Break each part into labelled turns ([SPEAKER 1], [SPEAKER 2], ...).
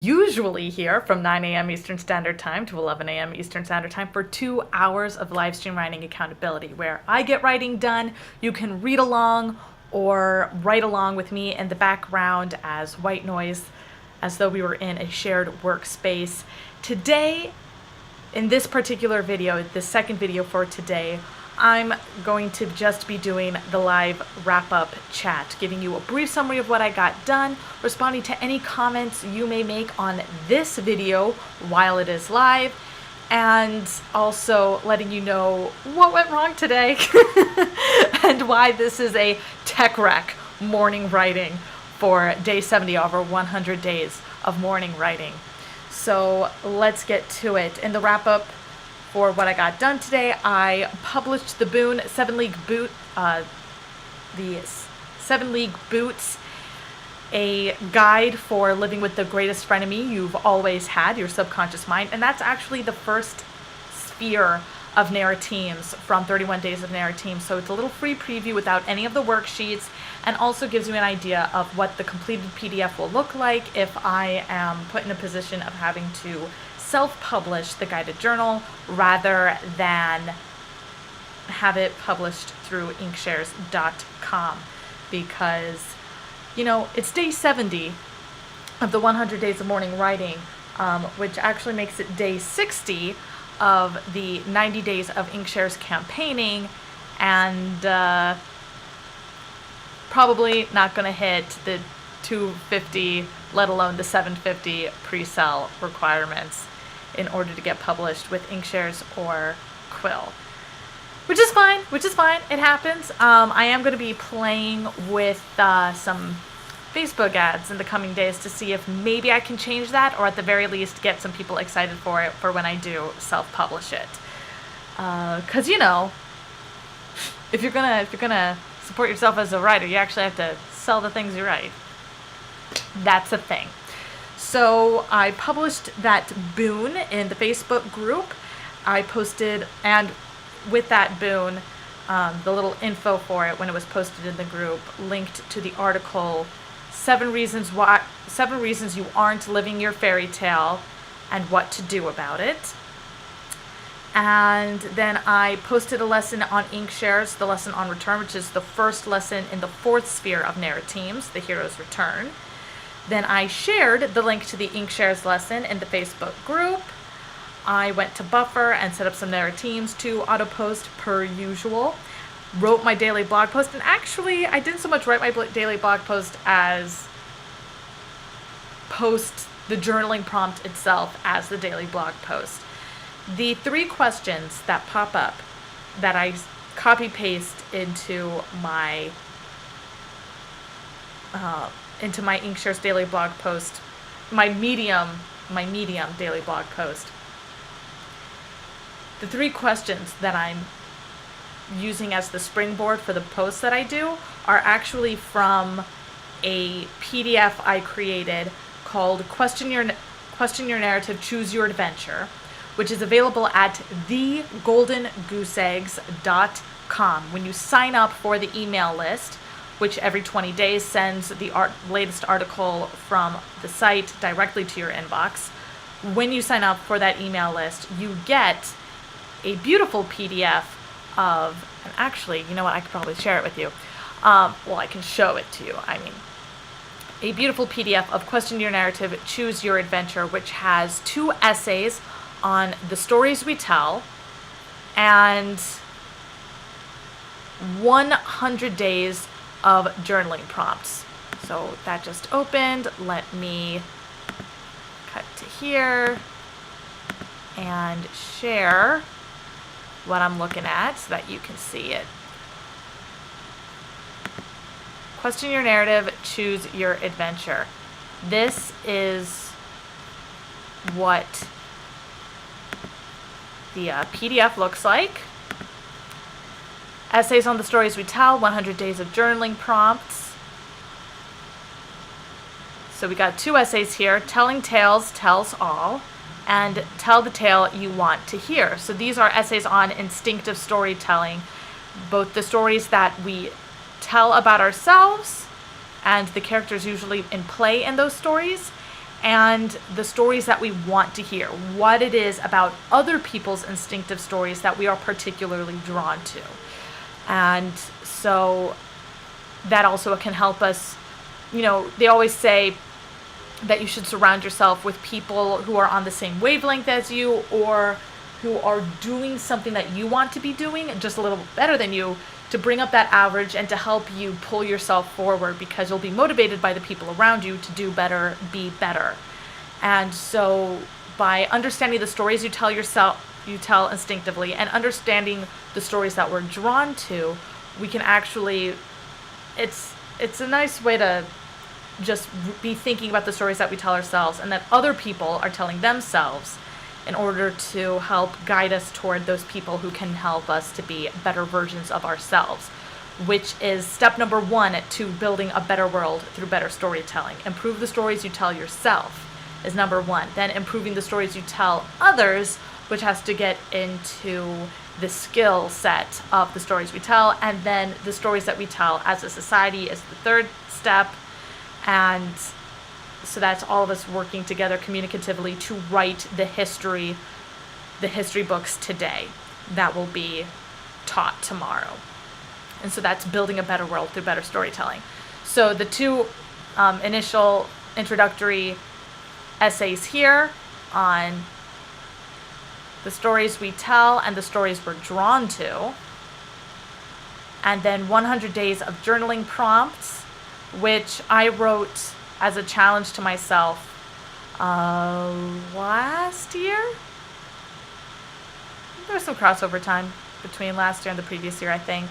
[SPEAKER 1] Usually here from 9 a.m. Eastern Standard Time to 11 a.m. Eastern Standard Time for 2 hours of live stream writing accountability where I get writing done. You can read along or write along with me in the background as white noise, as though we were in a shared workspace. Today, in this particular video, the second video for today, I'm going to just be doing the live wrap-up chat, giving you a brief summary of what I got done, responding to any comments you may make on this video while it is live, and also letting you know what went wrong today and why this is a TechWreck morning writing for day 70 over 100 days of morning writing. So let's get to it. In the wrap-up for what I got done today, I published the Boon 7 League Boot, the 7 League Boots, a guide for living with the greatest frenemy you've always had, your subconscious mind, and that's actually the first sphere of narratives from 31 Days of Narratives. So it's a little free preview without any of the worksheets, and also gives you an idea of what the completed PDF will look like if I am put in a position of having to self-publish the guided journal rather than have it published through inkshares.com, because, you know, it's day 70 of the 100 days of morning writing, which actually makes it day 60 of the 90 days of Inkshares campaigning, and probably not going to hit the 250, let alone the 750 pre-sale requirements in order to get published with Inkshares or Quill, which is fine. It happens. I am going to be playing with some Facebook ads in the coming days to see if maybe I can change that, or at the very least get some people excited for it for when I do self-publish it. Because, you know, if you're gonna support yourself as a writer, you actually have to sell the things you write. That's a thing. So I published that boon in the Facebook group. I posted, and with that boon, the little info for it when it was posted in the group linked to the article 7 reasons you aren't living your fairy tale and what to do about it. And then I posted a lesson on Inkshares, the lesson on return, which is the first lesson in the 4th sphere of narratives, the hero's return. Then I shared the link to the Inkshares lesson in the Facebook group. I went to Buffer and set up some narratives to auto-post per usual. Wrote my daily blog post, and actually I didn't so much write my daily blog post as post the journaling prompt itself as the daily blog post. The 3 questions that pop up that I copy-paste into my Inkshares daily blog post, my medium daily blog post. The 3 questions that I'm using as the springboard for the posts that I do are actually from a PDF I created called Question Your Narrative, Choose Your Adventure, which is available at thegoldengooseeggs.com. When you sign up for the email list, which every 20 days sends the latest article from the site directly to your inbox, when you sign up for that email list, you get a beautiful PDF of, and actually, you know what, I could probably share it with you. Well, I can show it to you. I mean, a beautiful PDF of Question Your Narrative, Choose Your Adventure, which has 2 essays on the stories we tell and 100 days of journaling prompts. So that just opened. Let me cut to here and share what I'm looking at so that you can see it. Question Your Narrative, Choose Your Adventure. This is what the PDF looks like. Essays on the stories we tell, 100 days of journaling prompts. So we got 2 essays here, Telling Tales Tells All, and Tell the Tale You Want to Hear. So these are essays on instinctive storytelling, both the stories that we tell about ourselves and the characters usually in play in those stories, and the stories that we want to hear, what it is about other people's instinctive stories that we are particularly drawn to. And so that also can help us, they always say that you should surround yourself with people who are on the same wavelength as you, or who are doing something that you want to be doing just a little bit better than you, to bring up that average and to help you pull yourself forward, because you'll be motivated by the people around you to do better, be better. And so by understanding the stories you tell instinctively, and understanding the stories that we're drawn to, we can actually, it's a nice way to just be thinking about the stories that we tell ourselves and that other people are telling themselves, in order to help guide us toward those people who can help us to be better versions of ourselves, which is step number 1 to building a better world through better storytelling. Improve the stories you tell yourself is number 1. Then improving the stories you tell others, which has to get into the skill set of the stories we tell, and then the stories that we tell as a society is the 3rd step. And so that's all of us working together communicatively to write the history books today that will be taught tomorrow. And so that's building a better world through better storytelling. So the 2 initial introductory essays here on the stories we tell and the stories we're drawn to, and then 100 days of journaling prompts, which I wrote as a challenge to myself last year. There was some crossover time between last year and the previous year, I think.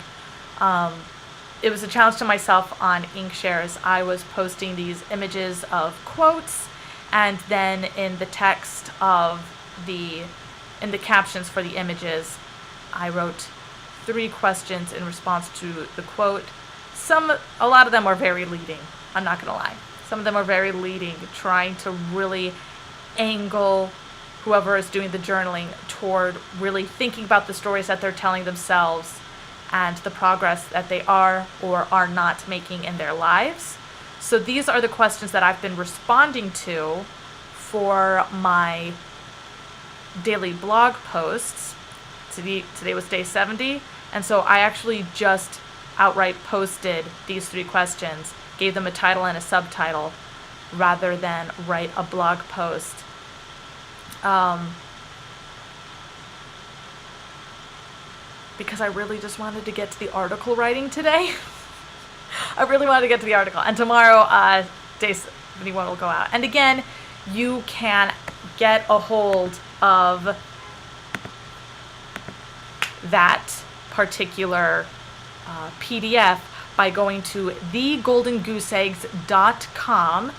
[SPEAKER 1] It was a challenge to myself on Inkshares. I was posting these images of quotes, and then in the text in the captions for the images, I wrote 3 questions in response to the quote. A lot of them were very leading, I'm not gonna lie. Some of them are very leading, trying to really angle whoever is doing the journaling toward really thinking about the stories that they're telling themselves and the progress that they are or are not making in their lives. So these are the questions that I've been responding to for my daily blog posts. Today was day 70, and so I actually just outright posted these 3 questions, gave them a title and a subtitle, rather than write a blog post. Because I really just wanted to get to the article writing today. I really wanted to get to the article. And tomorrow, day 71 will go out. And again, you can get a hold of that particular PDF by going to thegoldengooseeggs.com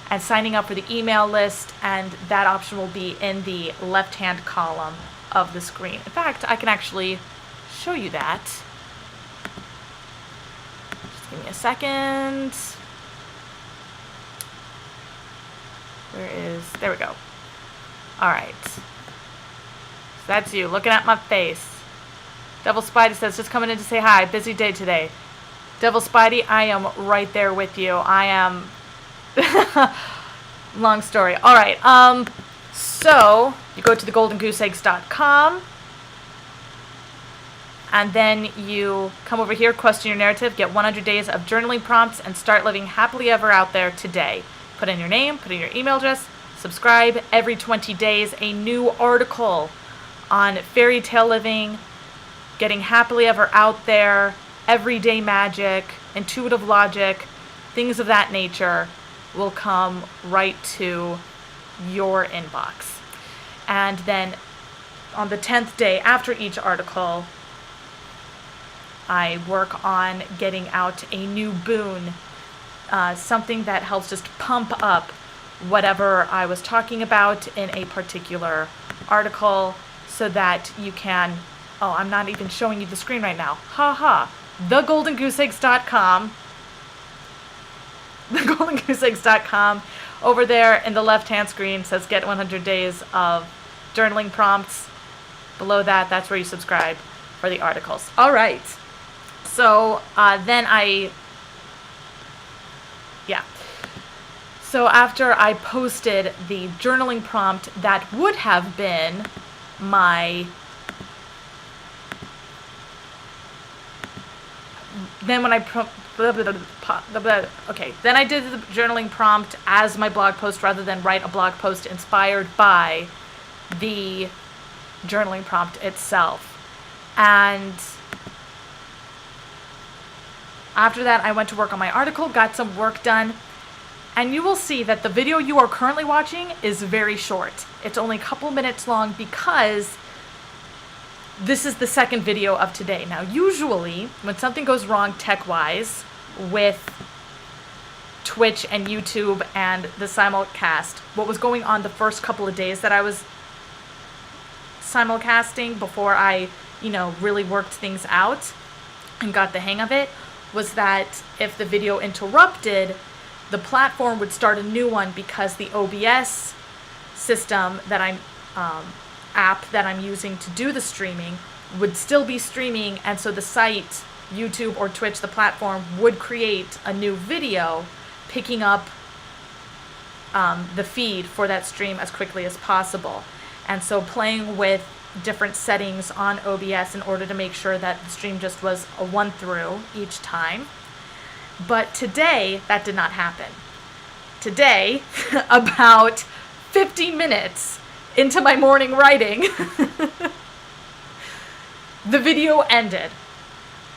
[SPEAKER 1] and signing up for the email list, and that option will be in the left-hand column of the screen. In fact, I can actually show you that. Just give me a second. There we go. All right. So that's you looking at my face. Devil Spidey says, just coming in to say hi. Busy day today. Devil Spidey, I am right there with you. I am... Long story. All right. So you go to thegoldengooseeggs.com, and then you come over here, question your narrative, get 100 days of journaling prompts, and start living happily ever out there today. Put in your name, put in your email address, subscribe. Every 20 days, a new article on fairy tale living, getting happily ever out there, everyday magic, intuitive logic, things of that nature will come right to your inbox. And then on the 10th day after each article, I work on getting out a new boon, something that helps just pump up whatever I was talking about in a particular article, so that you can, I'm not even showing you the screen right now. Haha. thegoldengooseeggs.com. thegoldengooseeggs.com. Over there in the left-hand screen says get 100 days of journaling prompts. Below that, that's where you subscribe for the articles. All right. So So after I posted the journaling prompt that would have been my, then when I, okay, then I did the journaling prompt as my blog post rather than write a blog post inspired by the journaling prompt itself. And after that, I went to work on my article, got some work done, and you will see that the video you are currently watching is very short. It's only a couple minutes long because this is the second video of today. Now, usually when something goes wrong tech-wise with Twitch and YouTube and the simulcast, what was going on the first couple of days that I was simulcasting before I, really worked things out and got the hang of it, was that if the video interrupted, the platform would start a new one because the OBS system that app that I'm using to do the streaming would still be streaming, and so the site, YouTube or Twitch, the platform, would create a new video picking up the feed for that stream as quickly as possible. And so playing with different settings on OBS in order to make sure that the stream just was a one through each time. But today, that did not happen. Today, about 50 minutes into my morning writing, the video ended.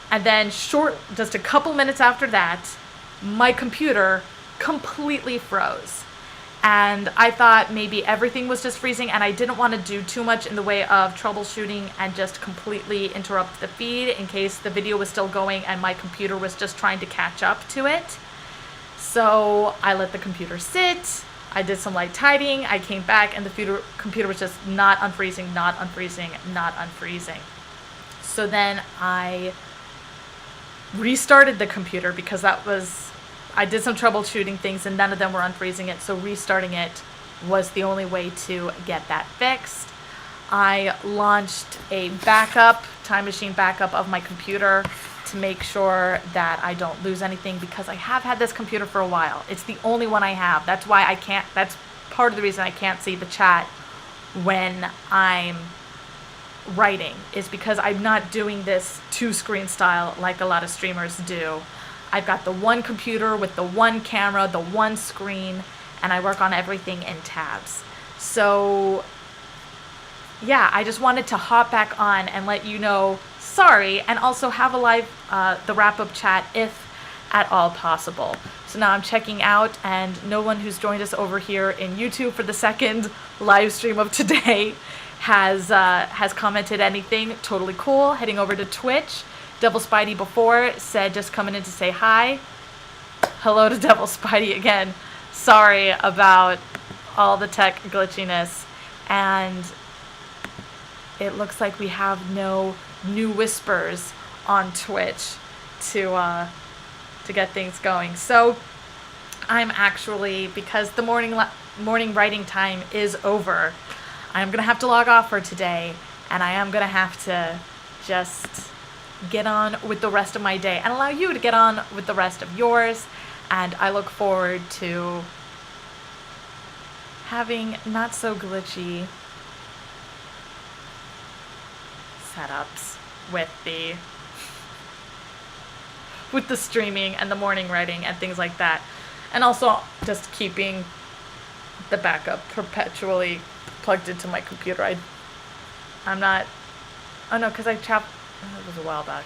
[SPEAKER 1] And then just a couple minutes after that, my computer completely froze. And I thought maybe everything was just freezing, and I didn't want to do too much in the way of troubleshooting and just completely interrupt the feed in case the video was still going and my computer was just trying to catch up to it. So I let the computer sit. I did some light tidying. I came back and the computer was just not unfreezing, not unfreezing, not unfreezing. So then I restarted the computer because I did some troubleshooting things and none of them were unfreezing it, so restarting it was the only way to get that fixed. I launched a time machine backup of my computer to make sure that I don't lose anything, because I have had this computer for a while. It's the only one I have. That's part of the reason I can't see the chat when I'm writing, is because I'm not doing this two-screen style like a lot of streamers do. I've got the one computer with the one camera, the one screen, and I work on everything in tabs. So yeah, I just wanted to hop back on and let you know, sorry, and also have a live, the wrap-up chat if at all possible. So now I'm checking out, and no one who's joined us over here in YouTube for the second live stream of today has commented anything. Totally cool. Heading over to Twitch. Devil Spidey before said just coming in to say hi. Hello to Devil Spidey again. Sorry about all the tech glitchiness. And it looks like we have no new whispers on Twitch to get things going. So I'm actually, because the morning writing time is over, I'm gonna have to log off for today, and I am gonna have to just get on with the rest of my day and allow you to get on with the rest of yours. And I look forward to having not so glitchy setups with the streaming and the morning writing and things like that, and also just keeping the backup perpetually plugged into my computer. I'm not, oh no, because it was a while back.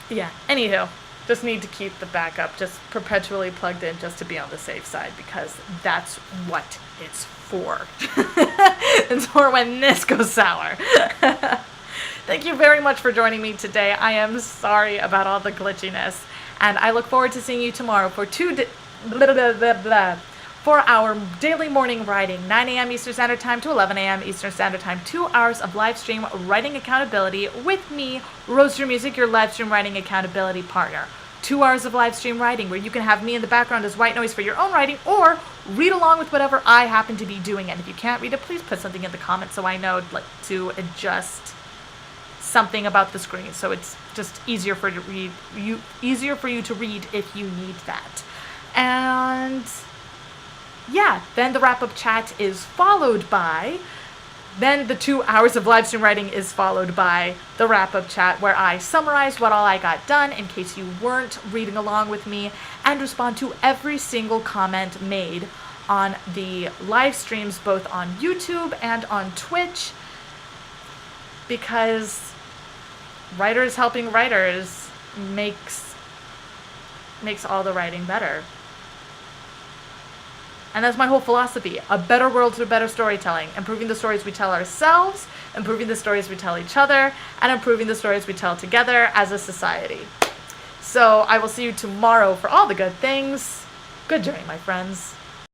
[SPEAKER 1] Yeah, anywho, just need to keep the backup just perpetually plugged in just to be on the safe side, because that's what it's for. It's for when this goes sour. Thank you very much for joining me today. I am sorry about all the glitchiness, and I look forward to seeing you tomorrow for for our daily morning writing, 9 a.m. Eastern Standard Time to 11 a.m. Eastern Standard Time, 2 hours of live stream writing accountability with me, Roaster Music, your live stream writing accountability partner. 2 hours of live stream writing where you can have me in the background as white noise for your own writing, or read along with whatever I happen to be doing. And if you can't read it, please put something in the comments so I know to adjust something about the screen, so it's just easier for you to read if you need that. And yeah, then the wrap-up chat is followed by, then the 2 hours of live stream writing is followed by the wrap-up chat, where I summarize what all I got done in case you weren't reading along with me, and respond to every single comment made on the live streams, both on YouTube and on Twitch, because writers helping writers makes all the writing better. And that's my whole philosophy. A better world through better storytelling. Improving the stories we tell ourselves, improving the stories we tell each other, and improving the stories we tell together as a society. So I will see you tomorrow for all the good things. Good journey, my friends.